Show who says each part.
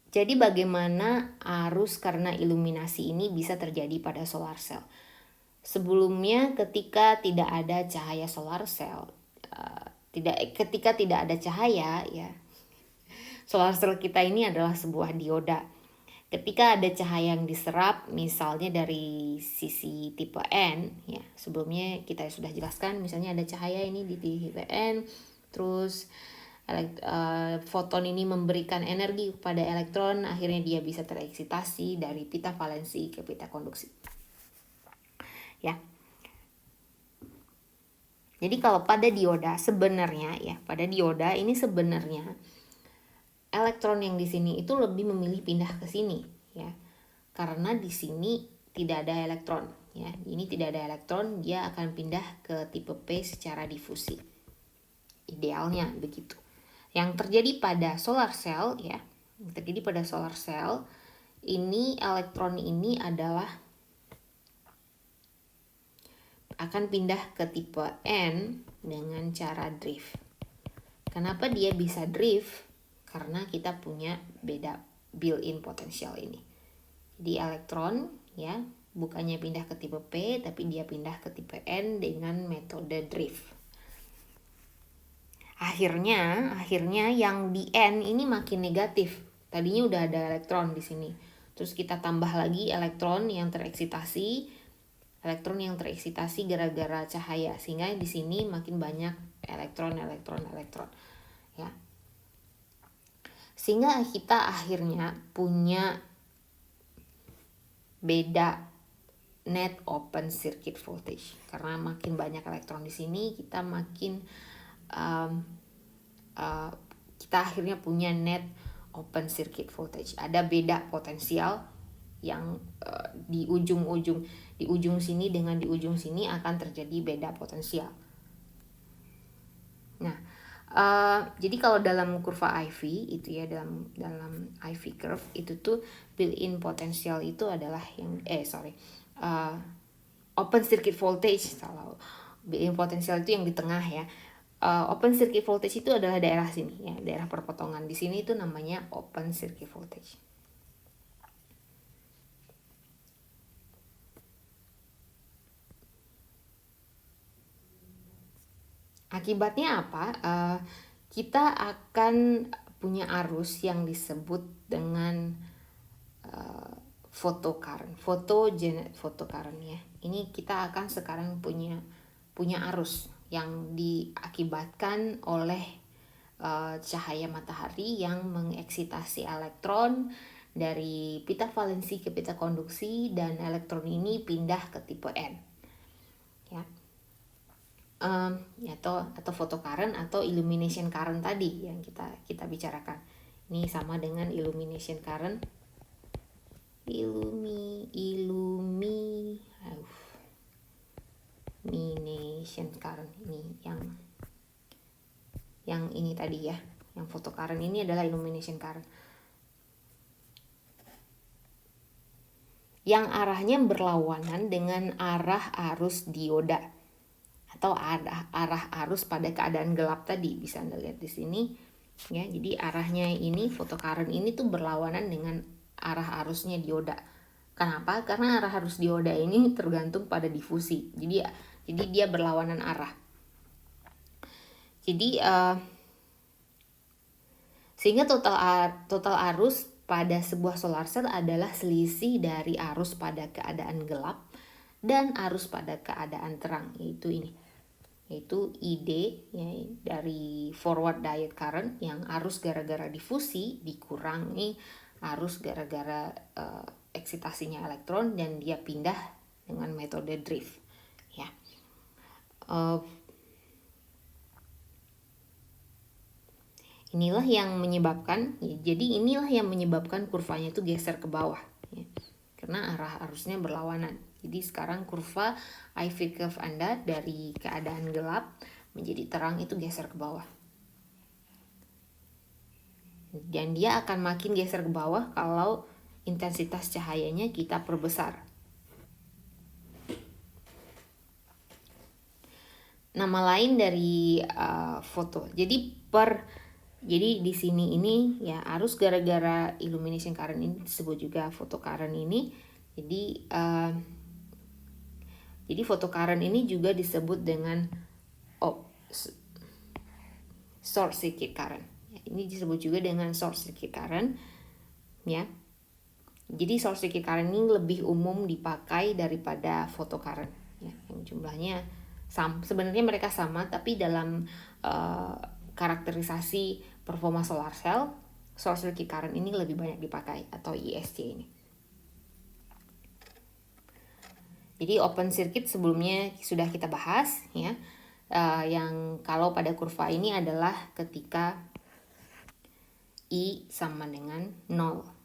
Speaker 1: Jadi bagaimana arus karena iluminasi ini bisa terjadi pada solar cell? Sebelumnya ketika tidak ada cahaya solar cell, ketika tidak ada cahaya ya, solar cell kita ini adalah sebuah dioda. Ketika ada cahaya yang diserap, misalnya dari sisi tipe N, ya sebelumnya kita sudah jelaskan, misalnya ada cahaya ini di tipe N, terus foton ini memberikan energi kepada elektron, akhirnya dia bisa tereksitasi dari pita valensi ke pita konduksi. Ya. Jadi kalau pada dioda sebenarnya ya, pada dioda ini sebenarnya elektron yang di sini itu lebih memilih pindah ke sini ya. Karena di sini tidak ada elektron ya. Ini tidak ada elektron, dia akan pindah ke tipe P secara difusi. Idealnya begitu. Yang terjadi pada solar cell ya, yang terjadi pada solar cell ini elektron ini adalah akan pindah ke tipe N dengan cara drift. Kenapa dia bisa drift? Karena kita punya beda built-in potensial ini. Jadi elektron ya bukannya pindah ke tipe P tapi dia pindah ke tipe N dengan metode drift. Akhirnya yang di N ini makin negatif. Tadinya udah ada elektron di sini. Terus kita tambah lagi elektron yang tereksitasi gara-gara cahaya, sehingga di sini makin banyak elektron ya. Sehingga kita akhirnya punya beda net open circuit voltage. Karena makin banyak elektron di sini, kita makin kita akhirnya punya net open circuit voltage. Ada beda potensial yang di ujung sini dengan di ujung sini akan terjadi beda potensial. Nah, jadi kalau dalam kurva IV itu ya, dalam IV curve itu tuh built-in potensial itu adalah yang open circuit voltage. Kalau built-in potensial itu yang di tengah ya. Open circuit voltage itu adalah daerah sini ya, daerah perpotongan di sini itu namanya open circuit voltage. Akibatnya apa? Kita akan punya arus yang disebut dengan photocurrent ya. Ini kita akan sekarang punya arus yang diakibatkan oleh cahaya matahari yang mengeksitasi elektron dari pita valensi ke pita konduksi, dan elektron ini pindah ke tipe N ya. Atau photocurrent atau illumination current tadi yang kita bicarakan. Ini sama dengan illumination current. Illumination current ini yang ini tadi ya, yang photocurrent ini adalah illumination current yang arahnya berlawanan dengan arah arus dioda atau arah arus pada keadaan gelap tadi. Bisa Anda lihat di sini ya. Jadi arahnya ini, photocurrent ini tuh berlawanan dengan arah arusnya dioda. Kenapa? Karena arah arus dioda ini tergantung pada difusi. Jadi dia berlawanan arah. Jadi sehingga total arus pada sebuah solar cell adalah selisih dari arus pada keadaan gelap dan arus pada keadaan terang, yaitu ID ya, dari forward direct current yang arus gara-gara difusi dikurangi arus gara-gara eksitasinya elektron, dan dia pindah dengan metode drift ya. Inilah yang menyebabkan kurvanya itu geser ke bawah ya, karena arah arusnya berlawanan. Jadi sekarang kurva IV curve Anda dari keadaan gelap menjadi terang itu geser ke bawah. Dan dia akan makin geser ke bawah kalau intensitas cahayanya kita perbesar. Nama lain dari foto. Jadi per Jadi di sini ini ya arus gara-gara illumination current ini disebut juga photocurrent ini. Jadi photocurrent ini juga disebut dengan short circuit current. Ini disebut juga dengan short circuit current ya. Jadi short circuit current ini lebih umum dipakai daripada photocurrent ya, yang jumlahnya sebenarnya mereka sama, tapi dalam karakterisasi performa solar cell, short circuit current ini lebih banyak dipakai, atau ISC ini. Jadi open circuit sebelumnya sudah kita bahas ya, yang kalau pada kurva ini adalah ketika I sama dengan 0.